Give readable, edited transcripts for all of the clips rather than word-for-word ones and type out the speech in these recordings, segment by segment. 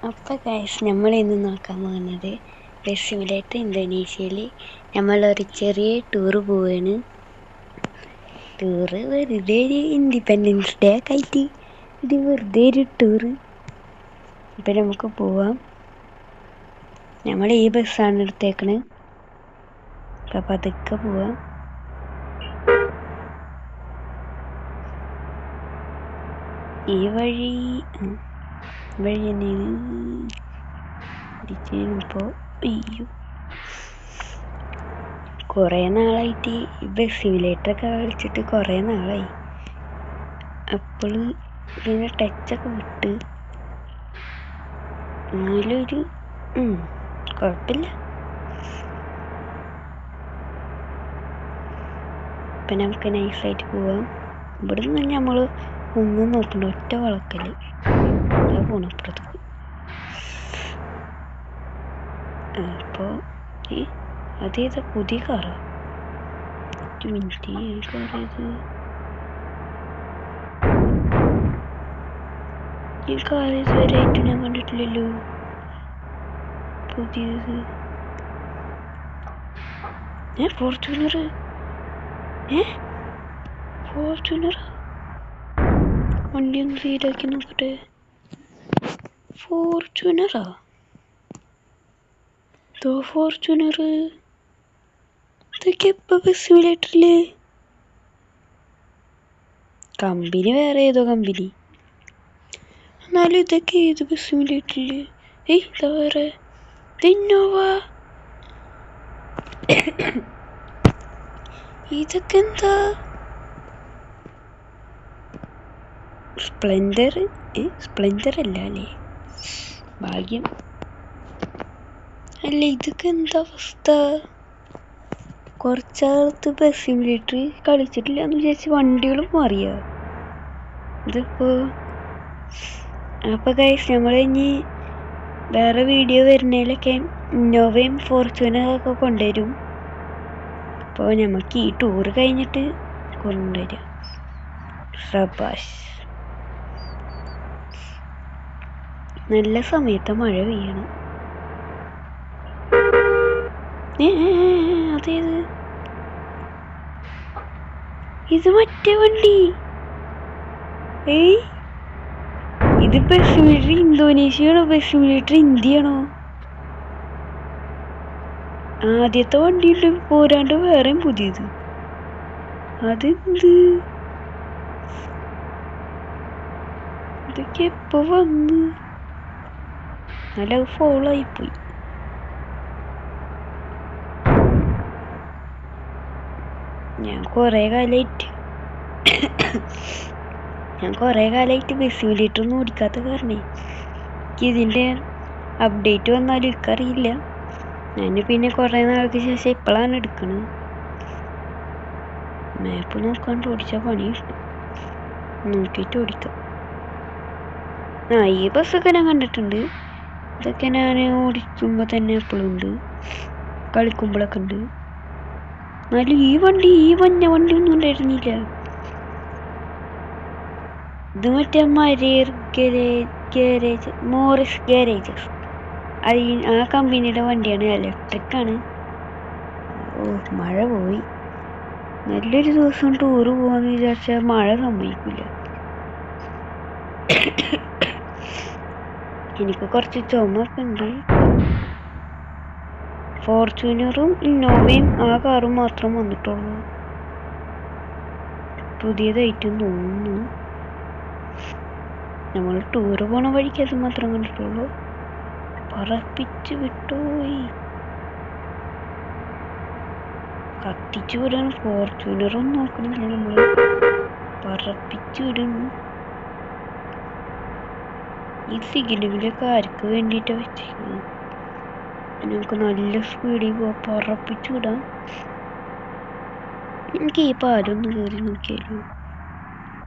അപ്പോൾ ഗൈസ് നമ്മൾ ഇന്ന് നോക്കാൻ പോകുന്നത് ബസ് സിമുലേറ്റർ ഇന്തോനേഷ്യയിൽ നമ്മളൊരു ചെറിയ ടൂറ് പോവുകയാണ്. ടൂറ് വെറുതെ ഒരു ഇൻഡിപെൻഡൻസ് ഡേ ഒക്കെ ആയിട്ട് ഇത് വെറുതെ ഒരു ടൂറ്. ഇപ്പം നമുക്ക് പോവാം. നമ്മൾ ഈ ബസ്സാണ് എടുത്തേക്കണ്. അപ്പം പതുക്കെ പോവാം. ഈ വഴി തന്നെയാണ്. ഇപ്പോൾ അയ്യോ കുറേ നാളായിട്ട് ഈ ബസ് സിമുലേറ്ററൊക്കെ കളിച്ചിട്ട് കുറേ നാളായി. അപ്പോൾ ഇങ്ങനെ ടച്ചൊക്കെ വിട്ട് എന്നാലൊരു കുഴപ്പമില്ല. ഇപ്പം നമുക്ക് നൈസായിട്ട് പോവാം. ഇവിടെ നിന്ന് നമ്മൾ ഒന്നും നോക്കണ്ട, ഒറ്റ വളക്കൽ പോണം അപ്പുറത്തേക്ക്. അപ്പോൾ അതേതാ പുതിയ കാറാ? ഒരു മിനിറ്റ്, കാറേത്? ഈ കാർ ഇതുവരെ ആയിട്ട് ഞാൻ കണ്ടിട്ടില്ലല്ലോ. പുതിയത് ഫോർച്യൂണർ. ഫോർച്യൂണർ വണ്ടി ഒന്ന് സീഡാക്കി നോക്കട്ടെ. ഫോർച്യൂണറാ? ഫോർച്യൂണർ ഇതൊക്കെ ഇപ്പൊ ബസ് സിമുലേറ്ററില്. കമ്പനി വേറെ ഏതോ കമ്പനി, എന്നാലും ഇതൊക്കെ ഏത് ബസ് സിമുലേറ്ററില്? ഇതാ വേറെ ഇന്നോവ. ഇതൊക്കെ എന്താ? സ്പ്ലെൻഡർ. സ്പ്ലെൻഡർ അല്ല അല്ലേ? ഭാഗ്യം. അല്ല, ഇതൊക്കെ എന്താ അവസ്ഥ? കുറച്ചാളത്ത് ബസ് സിമുലേറ്റർ കളിച്ചിട്ടില്ല എന്ന് വിചാരിച്ച് വണ്ടികളും മാറിയ ഇതിപ്പോ. അപ്പോൾ ഗൈസ്, നമ്മൾ ഇനി വേറെ വീഡിയോ വരുന്നതിലൊക്കെ ഇന്നോവയും ഫോർച്യൂണറൊക്കെ കൊണ്ടുവരും. അപ്പോൾ നമുക്ക് ഈ ടൂറ് കഴിഞ്ഞിട്ട് കൊണ്ടുവരാം. സബാഷ്. നല്ല സമയത്ത് മഴ പെയ്യണം. അതേത്? ഇത് മറ്റേ വണ്ടി. ഇത് ബസ് സിമുലേറ്റർ ഇന്തോനേഷ്യയാണോ? ബസ് സിമുലേറ്റർ ഇന്ത്യയാണോ? ആദ്യത്തെ വണ്ടിയുണ്ട് പോരാണ്ട് വേറെയും പുതിയത്. അതെന്ത്? ഇതൊക്കെ എപ്പോ വന്ന്? നല്ല ഫോളോ ആയിപ്പോയി. ഞാൻ കുറേ കാലമായിട്ട് ബസ് സിമുലേറ്റർ ഒന്നും ഓടിക്കാത്ത കാരണേ എനിക്ക് ഇതിൻ്റെ അപ്ഡേറ്റ് വന്നാലും എനിക്കറിയില്ല. ഞാൻ പിന്നെ കുറേ നാൾക്ക് ശേഷം ഇപ്പോഴാണ് എടുക്കണത്. മാപ്പ് നോക്കാണ്ട് ഓടിച്ചാൽ പണി കിട്ടും. നോക്കിയിട്ട് ഓടിക്കാം. ഈ ബസ്സൊക്കെ ഞാൻ കണ്ടിട്ടുണ്ട്. ഇതൊക്കെ ഞാൻ ഓടിക്കുമ്പോൾ തന്നെ എപ്പോഴും ഉണ്ട്, കളിക്കുമ്പോഴൊക്കെ ഉണ്ട്. എന്നാലും ഈ മഞ്ഞ വണ്ടി ഒന്നും ഉണ്ടായിരുന്നില്ല. ഇത് മറ്റേ മോറിസ് ഗാരേജസ്, ആ കമ്പനിയുടെ വണ്ടിയാണ്. ഇലക്ട്രിക്കാണ്. മഴ പോയി. നല്ലൊരു ദിവസം ടൂറ് പോവാന്ന് വിചാരിച്ചാൽ മഴ സമ്മതിക്കില്ല. എനിക്ക് കുറച്ച് ചുമൊക്കെ ഉണ്ട്. ഫോർച്യൂണറും ഇന്നോവയും ആ കാറും മാത്രം വന്നിട്ടുള്ളൂ. പുതിയതായിട്ടും തോന്നുന്നു. നമ്മൾ ടൂറ് പോണ വഴിക്ക് അത് മാത്രം കണ്ടിട്ടുള്ളൂ. പറപ്പിച്ച് വിട്ടുപോയി. കത്തിച്ചു വിടാൻ ഫോർച്യൂണറും നോക്കണില്ല, നമ്മൾ പറപ്പിച്ചു വിടുന്നു. ഈ സിഗ്നലൊക്കെ ആർക്ക് വേണ്ടിയിട്ടാണ് വെച്ചിരിക്കുന്നത്? നമുക്ക് നല്ല സ്പീഡിൽ പോവാം, പറപ്പിച്ചു വിടാം. എനിക്ക് ഈ പാലൊന്ന് കയറി നോക്കിയാലോ.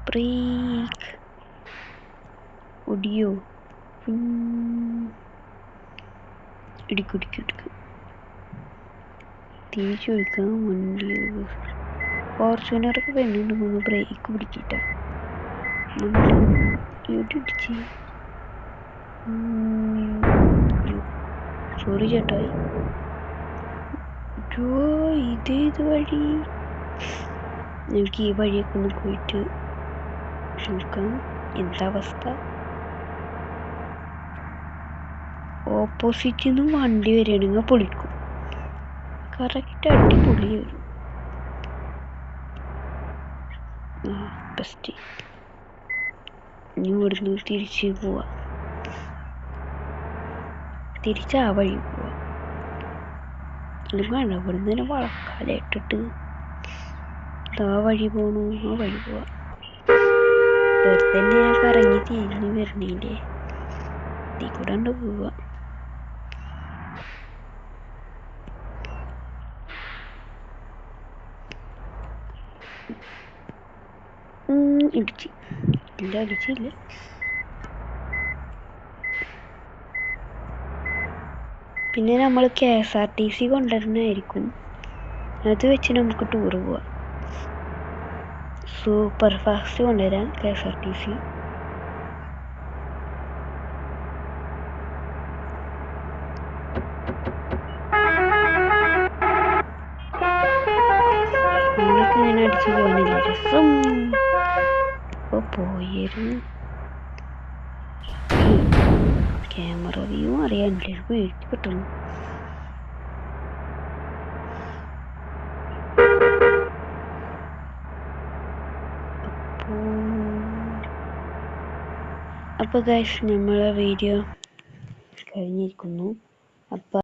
ബ്രേക്ക് ഒടിയോ? ഇടിക്കും. തിരിച്ചു കൊടുക്കാം വണ്ടി. ഫോർച്യൂണറൊക്കെ വരുന്നുണ്ട്. നമ്മൾ ബ്രേക്ക് പിടിച്ചിട്ടാ ഇടിച്ച്. സോറി ചേട്ടായി. ഇതേത് വഴി? നമുക്ക് ഈ വഴിയൊക്കെ ഒന്ന് പോയിട്ട് നോക്കാം എന്താ അവസ്ഥ. ഓപ്പോസിറ്റിൽ നിന്ന് വണ്ടി വരികയാണെങ്കിൽ പൊളിക്കും. കറക്റ്റ് അടിപൊളി വരും. ബെസ്റ്റ്. ഇനി ഇവിടുന്ന് തിരിച്ച് പോവാ. തിരിച്ച് ആ വഴി പോവാ. വേണ്ട, ഇവിടുന്ന് തന്നെ വളക്കാലിട്ടിട്ട് ആ വഴി പോണു. ആ വഴി പോവാ. വെറുതെ ഞാൻ കറങ്ങി തിരിഞ്ഞ് വരണില്ലേ? ഇതിൽ കൂടെ ഉണ്ട് പോവാ. ഇടിച്ച് ഇല്ല, അടിച്ചില്ല. പിന്നെ നമ്മൾ KSRTC കൊണ്ടുവരുന്നതായിരിക്കും. അത് വെച്ച് നമുക്ക് ടൂറ് പോവാം. സൂപ്പർ ഫാസ്റ്റ് കൊണ്ടുവരാം KSRTC. നമ്മൾക്ക് ഇങ്ങനെ അടിച്ചു പോകാനില്ല രസം. ഇപ്പോൾ പോയിരുന്നു. ക്യാമറ വ്യൂ അറിയാനില്ല, പേടിച്ച് പെട്ടെന്ന്. അപ്പോൾ ഗൈസ്, നമ്മളെ വീഡിയോ കഴിഞ്ഞിരിക്കുന്നു. അപ്പോൾ